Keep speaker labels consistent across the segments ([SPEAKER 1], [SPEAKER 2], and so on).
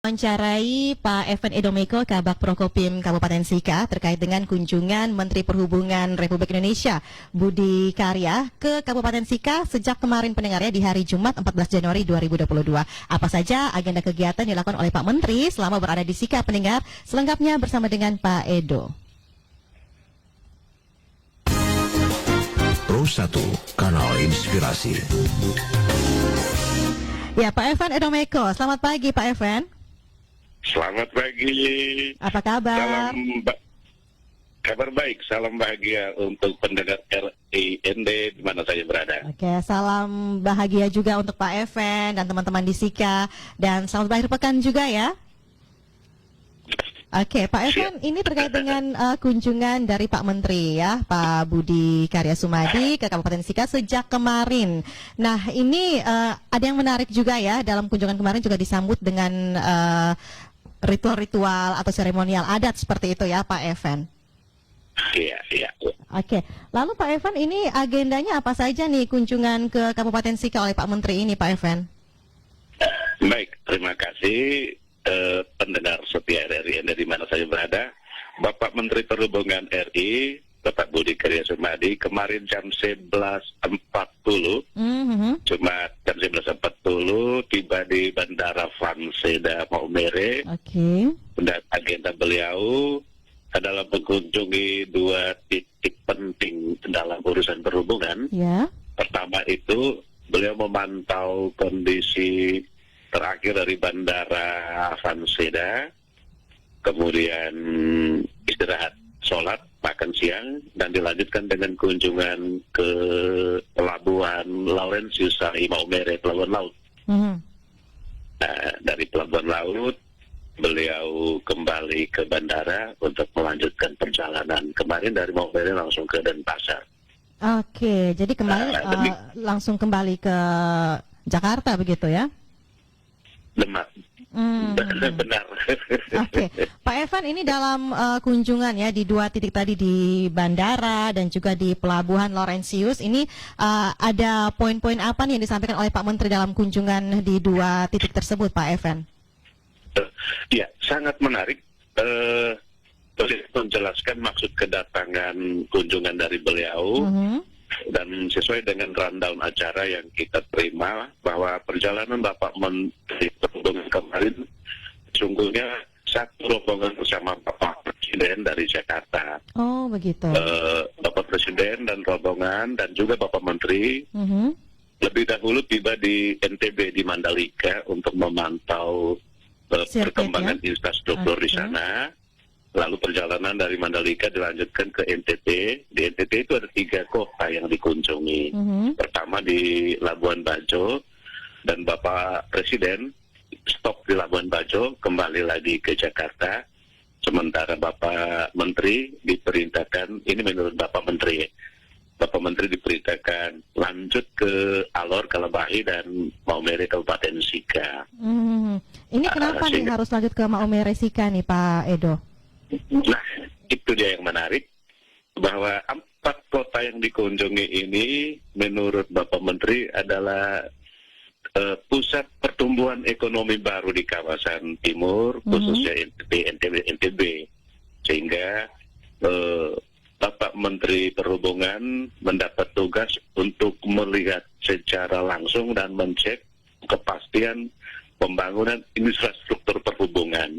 [SPEAKER 1] Wawancarai Pak Evan Edomeko, Kabak Prokopim Kabupaten Sika terkait dengan kunjungan Menteri Perhubungan Republik Indonesia Budi Karya ke Kabupaten Sika sejak kemarin pendengarnya di hari Jumat 14 Januari 2022. Apa saja agenda kegiatan dilakukan oleh Pak Menteri selama berada di Sika pendengar? Selengkapnya bersama dengan Pak Edo.
[SPEAKER 2] Pro 1, Kanal Inspirasi.
[SPEAKER 1] Ya, Pak Evan Edomeko, selamat pagi Pak Evan.
[SPEAKER 3] Selamat pagi.
[SPEAKER 1] Apa kabar?
[SPEAKER 3] Kabar baik, salam bahagia untuk pendengar RIND di mana saja berada.
[SPEAKER 1] Oke, salam bahagia juga untuk Pak Evan dan teman-teman di Sika. Dan selamat akhir pekan juga ya. Oke, Pak Evan, ini terkait dengan kunjungan dari Pak Menteri ya, Pak Budi Karya Sumadi ke Kabupaten Sika sejak kemarin. Nah, ini ada yang menarik juga ya, dalam kunjungan kemarin juga disambut dengan ritual-ritual atau seremonial adat seperti itu ya, Pak Evan.
[SPEAKER 3] Iya.
[SPEAKER 1] Oke, lalu Pak Evan, ini agendanya apa saja nih kunjungan ke Kabupaten Sika oleh Pak Menteri ini, Pak Evan?
[SPEAKER 3] Baik, terima kasih pendengar setia RRI di mana saja berada. Bapak Menteri Perhubungan RI, Bapak Budi Karya Sumadi, kemarin jam 11.40, Jumat jam 11.40, tiba di Bandara Vanseda Maumere.
[SPEAKER 1] Oke.
[SPEAKER 3] Dan agenda beliau adalah mengunjungi dua titik penting dalam urusan perhubungan.
[SPEAKER 1] Ya.
[SPEAKER 3] Pertama itu beliau memantau kondisi terakhir dari Bandara Vanseda, kemudian istirahat, sholat, makan siang, dan dilanjutkan dengan kunjungan ke Pelabuhan Laurentius Maumere, Pelabuhan Laut. Nah, dari Pelabuhan Laut, beliau kembali ke bandara untuk melanjutkan perjalanan. Kemarin dari Maumere langsung ke Denpasar.
[SPEAKER 1] Oke, jadi kembali langsung kembali ke Jakarta begitu ya?
[SPEAKER 3] Demak. Benar.
[SPEAKER 1] Oke, Pak Evan, ini dalam kunjungan ya di dua titik tadi di bandara dan juga di Pelabuhan Laurentius, ini ada poin-poin apa nih yang disampaikan oleh Pak Menteri dalam kunjungan di dua titik tersebut, Pak Evan?
[SPEAKER 3] Ya, sangat menarik. Menjelaskan maksud kedatangan kunjungan dari beliau. Dan sesuai dengan rundown acara yang kita terima, bahwa perjalanan Bapak Menteri Perhubungan kemarin sungguhnya satu rombongan bersama Bapak Presiden dari Jakarta.
[SPEAKER 1] Oh, begitu.
[SPEAKER 3] Bapak Presiden dan rombongan dan juga Bapak Menteri lebih dahulu tiba di NTB di Mandalika untuk memantau perkembangan infrastruktur di sana. Lalu perjalanan dari Mandalika dilanjutkan ke NTT. Di NTT itu ada 3 kota yang dikunjungi. Pertama di Labuan Bajo, dan Bapak Presiden stop di Labuan Bajo, kembali lagi ke Jakarta. Sementara Bapak Menteri diperintahkan, ini menurut Bapak Menteri, Bapak Menteri diperintahkan lanjut ke Alor, Kalabahi, dan Maumere Kabupaten Sika.
[SPEAKER 1] Ini kenapa nih harus lanjut ke Maumere Sika nih, Pak Edo?
[SPEAKER 3] Nah, itu dia yang menarik, bahwa 4 kota yang dikunjungi ini menurut Bapak Menteri adalah pusat pertumbuhan ekonomi baru di kawasan timur, khususnya NTB. Sehingga Bapak Menteri Perhubungan mendapat tugas untuk melihat secara langsung dan mencek kepastian pembangunan infrastruktur perhubungan.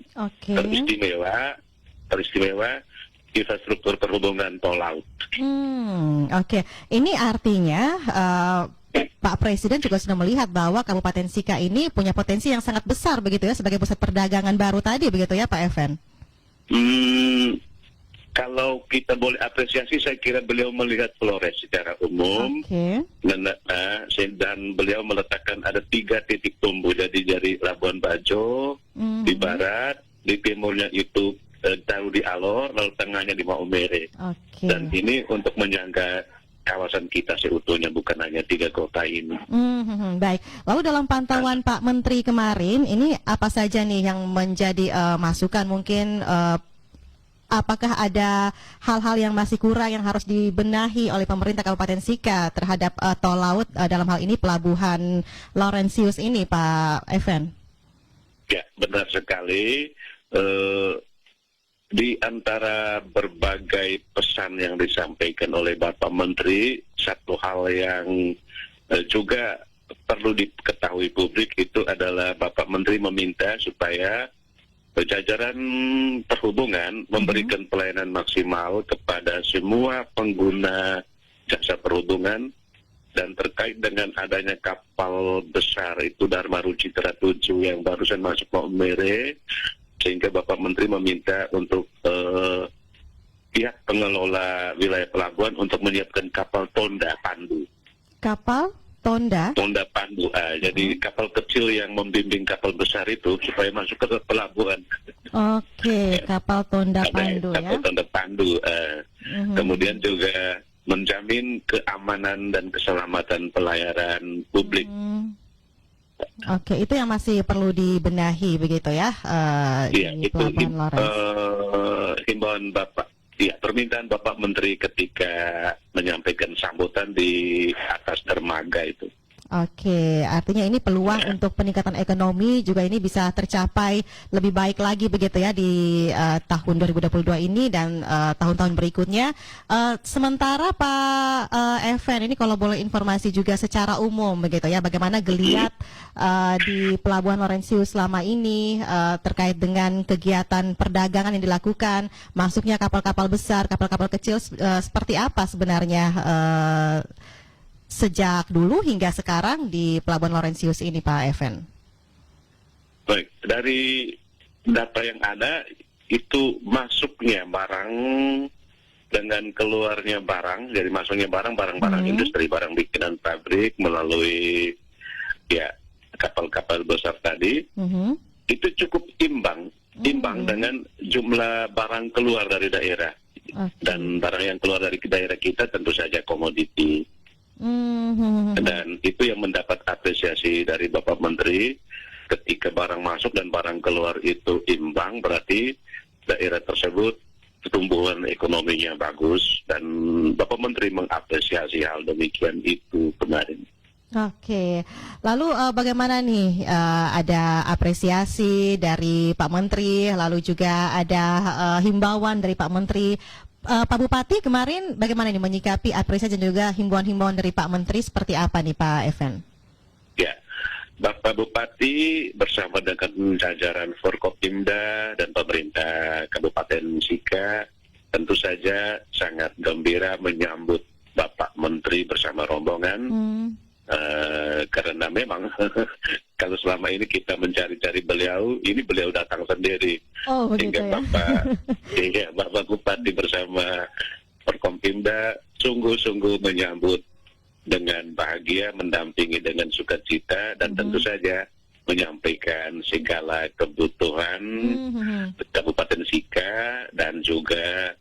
[SPEAKER 3] Teristimewa infrastruktur perhubungan tol laut.
[SPEAKER 1] Oke. Ini artinya Pak Presiden juga sudah melihat bahwa Kabupaten Sika ini punya potensi yang sangat besar begitu ya, sebagai pusat perdagangan baru tadi begitu ya, Pak Evan?
[SPEAKER 3] Kalau kita boleh apresiasi, saya kira beliau melihat Flores secara umum. Dan beliau meletakkan ada 3 titik tumbuh, jadi dari Labuan Bajo di barat, di timurnya itu taruh di Alor, lalu tengahnya di Maumere. Dan ini untuk menyangga kawasan kita seutuhnya, bukan hanya 3 kota ini.
[SPEAKER 1] Baik. Lalu dalam pantauan Pak Menteri kemarin, ini apa saja nih yang menjadi masukan mungkin? Apakah ada hal-hal yang masih kurang yang harus dibenahi oleh pemerintah Kabupaten Sika terhadap tol laut, dalam hal ini Pelabuhan Laurentius ini, Pak Evan?
[SPEAKER 3] Ya, benar sekali. Di antara berbagai pesan yang disampaikan oleh Bapak Menteri, satu hal yang juga perlu diketahui publik itu adalah Bapak Menteri meminta supaya jajaran perhubungan memberikan pelayanan maksimal kepada semua pengguna jasa perhubungan, dan terkait dengan adanya kapal besar itu Dharma Rucitra 7 yang barusan masuk Maumere, sehingga Bapak Menteri meminta untuk pihak pengelola wilayah pelabuhan untuk menyiapkan kapal tonda pandu.
[SPEAKER 1] Kapal tonda?
[SPEAKER 3] Tonda pandu, jadi kapal kecil yang membimbing kapal besar itu supaya masuk ke pelabuhan.
[SPEAKER 1] Oke, kapal tonda pandu ya.
[SPEAKER 3] Kapal tonda pandu. Kemudian juga menjamin keamanan dan keselamatan pelayaran publik.
[SPEAKER 1] Oke, itu yang masih perlu dibenahi begitu ya,
[SPEAKER 3] Iya,
[SPEAKER 1] di
[SPEAKER 3] itu
[SPEAKER 1] Pelabuhan Lawrence.
[SPEAKER 3] himbauan Bapak. Ya, permintaan Bapak Menteri ketika menyampaikan sambutan di atas dermaga itu.
[SPEAKER 1] Oke, artinya ini peluang untuk peningkatan ekonomi juga ini bisa tercapai lebih baik lagi begitu ya di tahun 2022 ini dan tahun-tahun berikutnya. Sementara Pak Evan, ini kalau boleh informasi juga secara umum begitu ya, bagaimana geliat di Pelabuhan Laurentius selama ini terkait dengan kegiatan perdagangan yang dilakukan, masuknya kapal-kapal besar, kapal-kapal kecil, seperti apa sebenarnya sejak dulu hingga sekarang di Pelabuhan Laurentius ini, Pak Evan?
[SPEAKER 3] Baik, dari data yang ada itu masuknya barang dengan keluarnya barang, jadi masuknya barang-barang industri, barang bikinan pabrik melalui ya kapal-kapal besar tadi, itu cukup imbang dengan jumlah barang keluar dari daerah. Dan barang yang keluar dari daerah kita tentu saja komoditi. Dan itu yang mendapat apresiasi dari Bapak Menteri, ketika barang masuk dan barang keluar itu imbang, berarti daerah tersebut pertumbuhan ekonominya bagus, dan Bapak Menteri mengapresiasi hal demikian itu kemarin.
[SPEAKER 1] Oke, lalu bagaimana nih, ada apresiasi dari Pak Menteri, lalu juga ada himbauan dari Pak Menteri. Pak Bupati kemarin bagaimana nih menyikapi apresiasi dan juga himbauan-himbauan dari Pak Menteri, seperti apa nih Pak Evan?
[SPEAKER 3] Ya, Bapak Bupati bersama dengan jajaran Forkopimda dan pemerintah Kabupaten Sika tentu saja sangat gembira menyambut Bapak Menteri bersama rombongan. Karena memang kalau selama ini kita mencari-cari beliau, ini beliau datang sendiri. Sehingga ya? Bapak Bupati bersama Forkompimda sungguh-sungguh menyambut dengan bahagia, mendampingi dengan sukacita, dan tentu saja menyampaikan segala kebutuhan Kabupaten Sika dan juga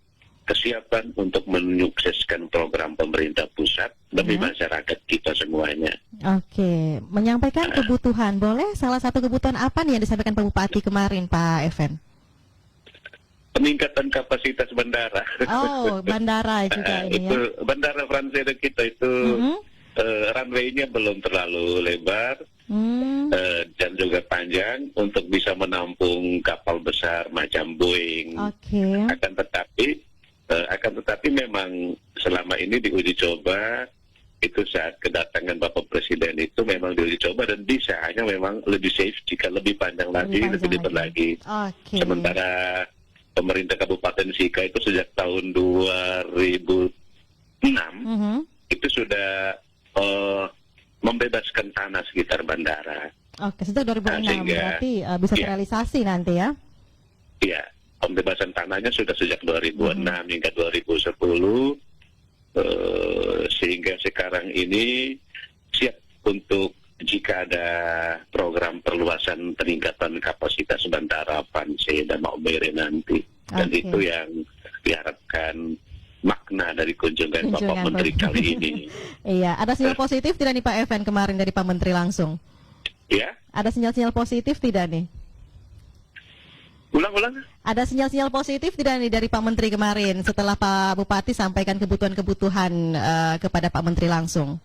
[SPEAKER 3] kesiapan untuk menyukseskan program pemerintah pusat demi masyarakat kita semuanya.
[SPEAKER 1] Oke, menyampaikan kebutuhan, boleh salah satu kebutuhan apa nih yang disampaikan Pak Bupati kemarin, Pak Evan?
[SPEAKER 3] Peningkatan kapasitas bandara.
[SPEAKER 1] Oh, bandara juga ini
[SPEAKER 3] itu,
[SPEAKER 1] ya?
[SPEAKER 3] Bandara Fransede kita itu runway-nya belum terlalu lebar dan juga panjang untuk bisa menampung kapal besar macam Boeing. Akan tetapi memang selama ini diuji coba, itu saat kedatangan Bapak Presiden itu memang diuji coba dan bisa, hanya memang lebih safe jika lebih panjang lagi, lebih lebar lagi. Sementara pemerintah Kabupaten Sika itu sejak tahun 2006 itu sudah membebaskan tanah sekitar bandara.
[SPEAKER 1] Oke, sejak 2006 berarti bisa terrealisasi nanti ya?
[SPEAKER 3] Iya. Pembebasan tanahnya sudah sejak 2006 hingga 2010, sehingga sekarang ini siap untuk jika ada program perluasan peningkatan kapasitas bandara Pansé dan Maumere nanti. Dan itu yang diharapkan makna dari kunjungan Bapak Menteri kali ini.
[SPEAKER 1] Iya, ada sinyal positif tidak nih Pak Evan kemarin dari Pak Menteri langsung?
[SPEAKER 3] Ya?
[SPEAKER 1] Ada sinyal-sinyal positif tidak nih?
[SPEAKER 3] Ulang-ulang.
[SPEAKER 1] Ada sinyal-sinyal positif tidak nih dari Pak Menteri kemarin setelah Pak Bupati sampaikan kebutuhan-kebutuhan kepada Pak Menteri langsung?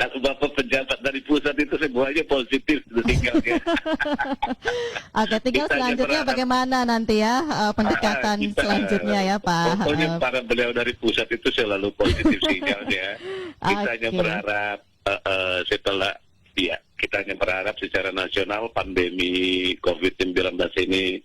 [SPEAKER 3] Kalau Bapak pejabat dari pusat itu semuanya positif sinyalnya.
[SPEAKER 1] Oke, tinggal
[SPEAKER 3] Kita hanya
[SPEAKER 1] selanjutnya
[SPEAKER 3] berharap-
[SPEAKER 1] bagaimana nanti ya pendekatan
[SPEAKER 3] Kita-
[SPEAKER 1] selanjutnya ya Pak.
[SPEAKER 3] Pokoknya para beliau dari pusat itu selalu positif sinyalnya. Kita hanya
[SPEAKER 1] Oke.
[SPEAKER 3] berharap kita hanya berharap secara nasional pandemi COVID-19 ini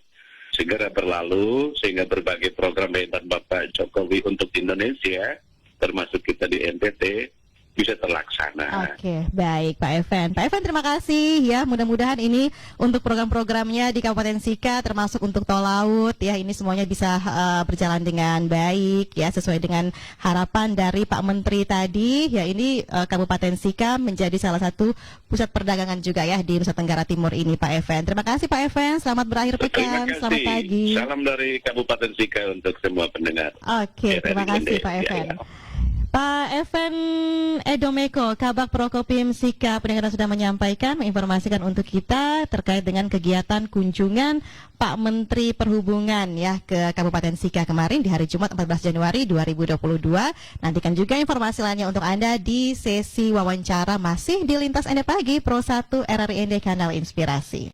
[SPEAKER 3] segera berlalu sehingga berbagai program pemerintahan Bapak Jokowi untuk Indonesia, termasuk kita di NTT, bisa terlaksana.
[SPEAKER 1] Oke, baik Pak Evan. Pak Evan terima kasih ya. Mudah-mudahan ini untuk program-programnya di Kabupaten Sika termasuk untuk tol laut ya, ini semuanya bisa berjalan dengan baik ya, sesuai dengan harapan dari Pak Menteri tadi. Ya, ini Kabupaten Sika menjadi salah satu pusat perdagangan juga ya di Nusa Tenggara Timur ini Pak Evan. Terima kasih Pak Evan. Selamat berakhir
[SPEAKER 3] Terima
[SPEAKER 1] pekan.
[SPEAKER 3] kasih.
[SPEAKER 1] Selamat pagi.
[SPEAKER 3] Salam dari Kabupaten Sika untuk semua pendengar.
[SPEAKER 1] Oke, terima kasih Pak Evan. Pak Evan Edomeko, Kabak Prokopim Sika Pendengar sudah menyampaikan, menginformasikan untuk kita terkait dengan kegiatan kunjungan Pak Menteri Perhubungan ya ke Kabupaten Sika kemarin di hari Jumat 14 Januari 2022. Nantikan juga informasi lainnya untuk Anda di sesi wawancara masih di Lintas Anda Pagi Pro 1 RRI ND Kanal Inspirasi.